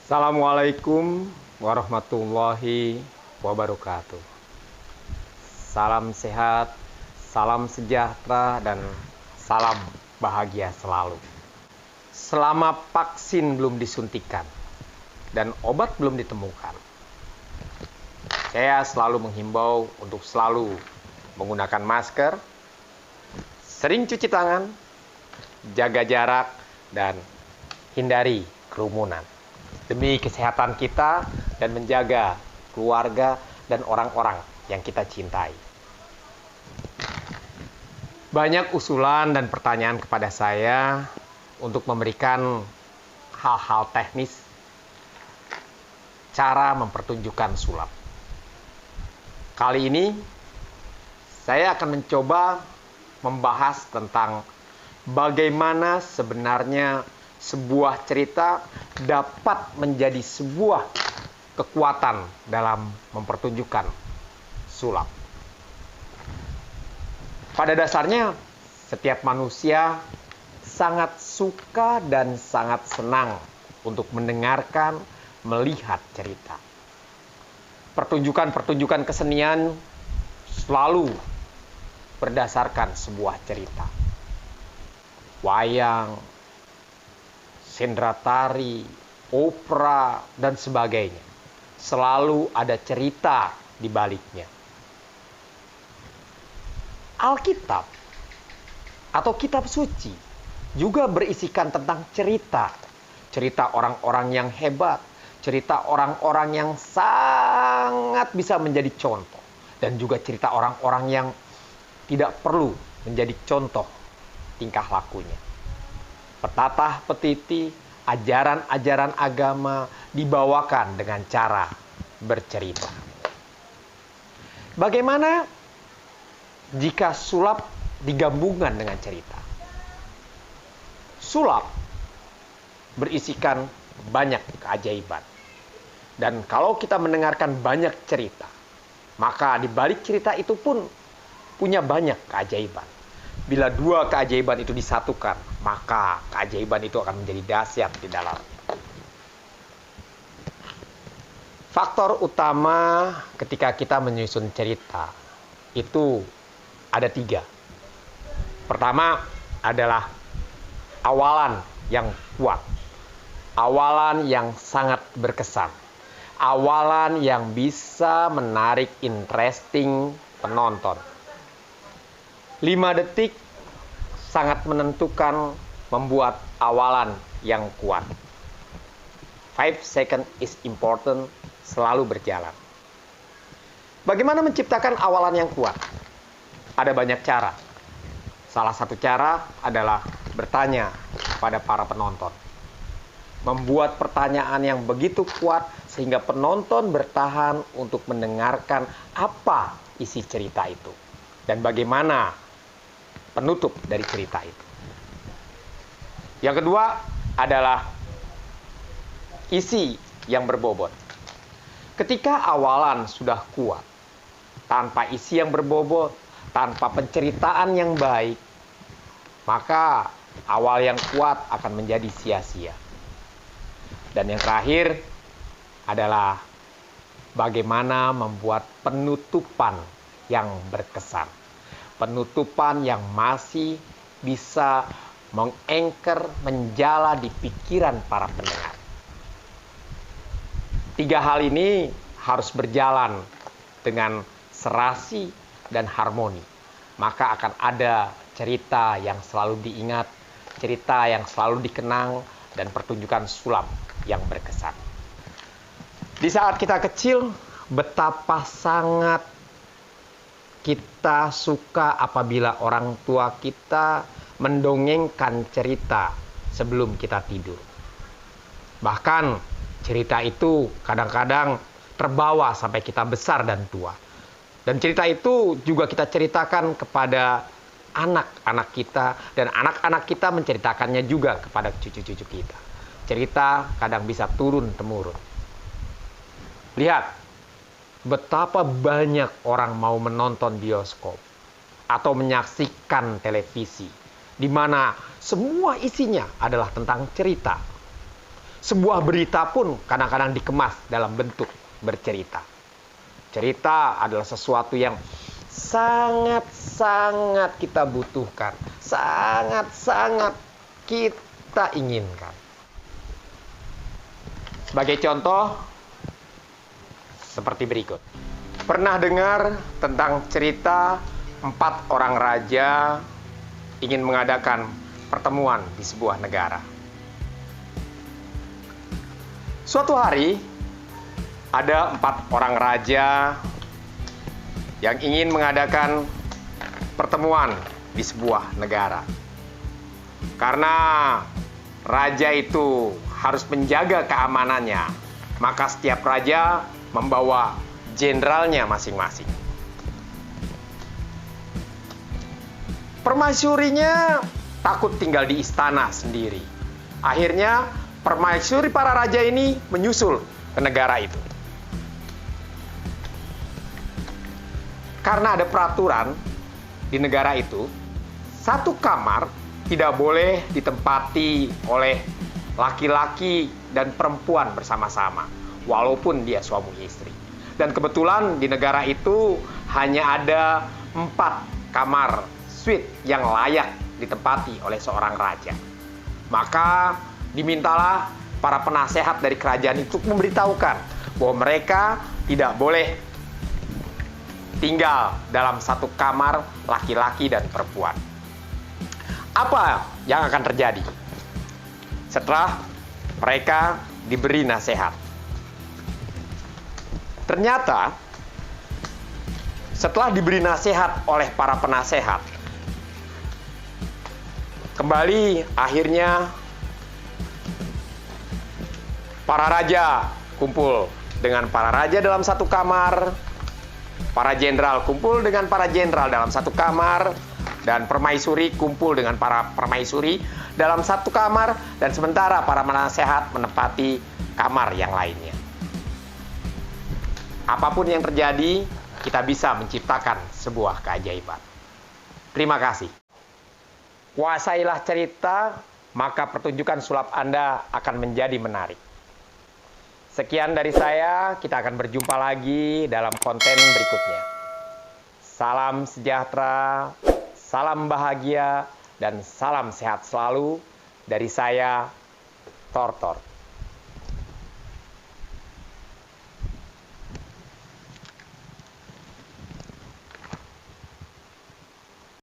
Assalamualaikum warahmatullahi wabarakatuh. Salam sehat, salam sejahtera, dan salam bahagia selalu. Selama vaksin belum disuntikan dan obat belum ditemukan, saya selalu menghimbau untuk selalu menggunakan masker, sering cuci tangan, jaga jarak, dan hindari kerumunan. Demi kesehatan kita dan menjaga keluarga dan orang-orang yang kita cintai. Banyak usulan dan pertanyaan kepada saya untuk memberikan hal-hal teknis cara mempertunjukkan sulap. Kali ini saya akan mencoba membahas tentang bagaimana sebenarnya sebuah cerita dapat menjadi sebuah kekuatan dalam mempertunjukkan sulap. Pada dasarnya, setiap manusia sangat suka dan sangat senang untuk mendengarkan, melihat cerita. Pertunjukan-pertunjukan kesenian selalu berdasarkan sebuah cerita. Wayang, sendera tari, opera, dan sebagainya. Selalu ada cerita di baliknya. Alkitab atau kitab suci juga berisikan tentang cerita. Cerita orang-orang yang hebat, cerita orang-orang yang sangat bisa menjadi contoh, dan juga cerita orang-orang yang tidak perlu menjadi contoh tingkah lakunya. Petatah petiti, ajaran-ajaran agama dibawakan dengan cara bercerita. Bagaimana jika sulap digabungkan dengan cerita? Sulap berisikan banyak keajaiban. Dan kalau kita mendengarkan banyak cerita, maka di balik cerita itu pun punya banyak keajaiban. Bila dua keajaiban itu disatukan, maka keajaiban itu akan menjadi dahsyat di dalamnya. Faktor utama ketika kita menyusun cerita itu ada 3. Pertama adalah awalan yang kuat. Awalan yang sangat berkesan. Awalan yang bisa menarik interesting penonton. 5 detik sangat menentukan membuat awalan yang kuat. 5 seconds is important, selalu berjalan. Bagaimana menciptakan awalan yang kuat? Ada banyak cara. Salah satu cara adalah bertanya pada para penonton. Membuat pertanyaan yang begitu kuat sehingga penonton bertahan untuk mendengarkan apa isi cerita itu. Dan bagaimana penutup dari cerita itu. Yang kedua adalah isi yang berbobot. Ketika awalan sudah kuat, tanpa isi yang berbobot, tanpa penceritaan yang baik, maka awal yang kuat akan menjadi sia-sia. Dan yang terakhir adalah bagaimana membuat penutupan yang berkesan. Penutupan yang masih bisa mengengker, menjala di pikiran para pendengar. 3 hal ini harus berjalan dengan serasi dan harmoni. Maka akan ada cerita yang selalu diingat, cerita yang selalu dikenang, dan pertunjukan sulap yang berkesan. Di saat kita kecil, betapa sangat kita suka apabila orang tua kita mendongengkan cerita sebelum kita tidur. Bahkan cerita itu kadang-kadang terbawa sampai kita besar dan tua. Dan cerita itu juga kita ceritakan kepada anak-anak kita, dan anak-anak kita menceritakannya juga kepada cucu-cucu kita. Cerita kadang bisa turun-temurun. Lihat betapa banyak orang mau menonton bioskop atau menyaksikan televisi, di mana semua isinya adalah tentang cerita. Sebuah berita pun kadang-kadang dikemas dalam bentuk bercerita. Cerita adalah sesuatu yang sangat-sangat kita butuhkan, sangat-sangat kita inginkan. Sebagai contoh, seperti berikut. Pernah dengar tentang cerita 4 orang raja ingin mengadakan pertemuan di sebuah negara. Suatu hari, ada 4 orang raja yang ingin mengadakan pertemuan di sebuah negara. Karena raja itu harus menjaga keamanannya, maka setiap raja membawa jenderalnya masing-masing. Permaisurinya takut tinggal di istana sendiri. Akhirnya permaisuri para raja ini menyusul ke negara itu. Karena ada peraturan di negara itu, satu kamar tidak boleh ditempati oleh laki-laki dan perempuan bersama-sama, walaupun dia suami istri. Dan kebetulan di negara itu hanya ada 4 kamar suite yang layak ditempati oleh seorang raja. Maka dimintalah para penasehat dari kerajaan itu memberitahukan bahwa mereka tidak boleh tinggal dalam satu kamar laki-laki dan perempuan. Apa yang akan terjadi setelah mereka diberi nasihat? Ternyata setelah diberi nasihat oleh para penasehat, kembali akhirnya para raja kumpul dengan para raja dalam satu kamar, para jenderal kumpul dengan para jenderal dalam satu kamar, dan permaisuri kumpul dengan para permaisuri dalam satu kamar, dan sementara para penasehat menempati kamar yang lainnya. Apapun yang terjadi, kita bisa menciptakan sebuah keajaiban. Terima kasih. Kuasailah cerita, maka pertunjukan sulap Anda akan menjadi menarik. Sekian dari saya, kita akan berjumpa lagi dalam konten berikutnya. Salam sejahtera, salam bahagia, dan salam sehat selalu dari saya, Tortor.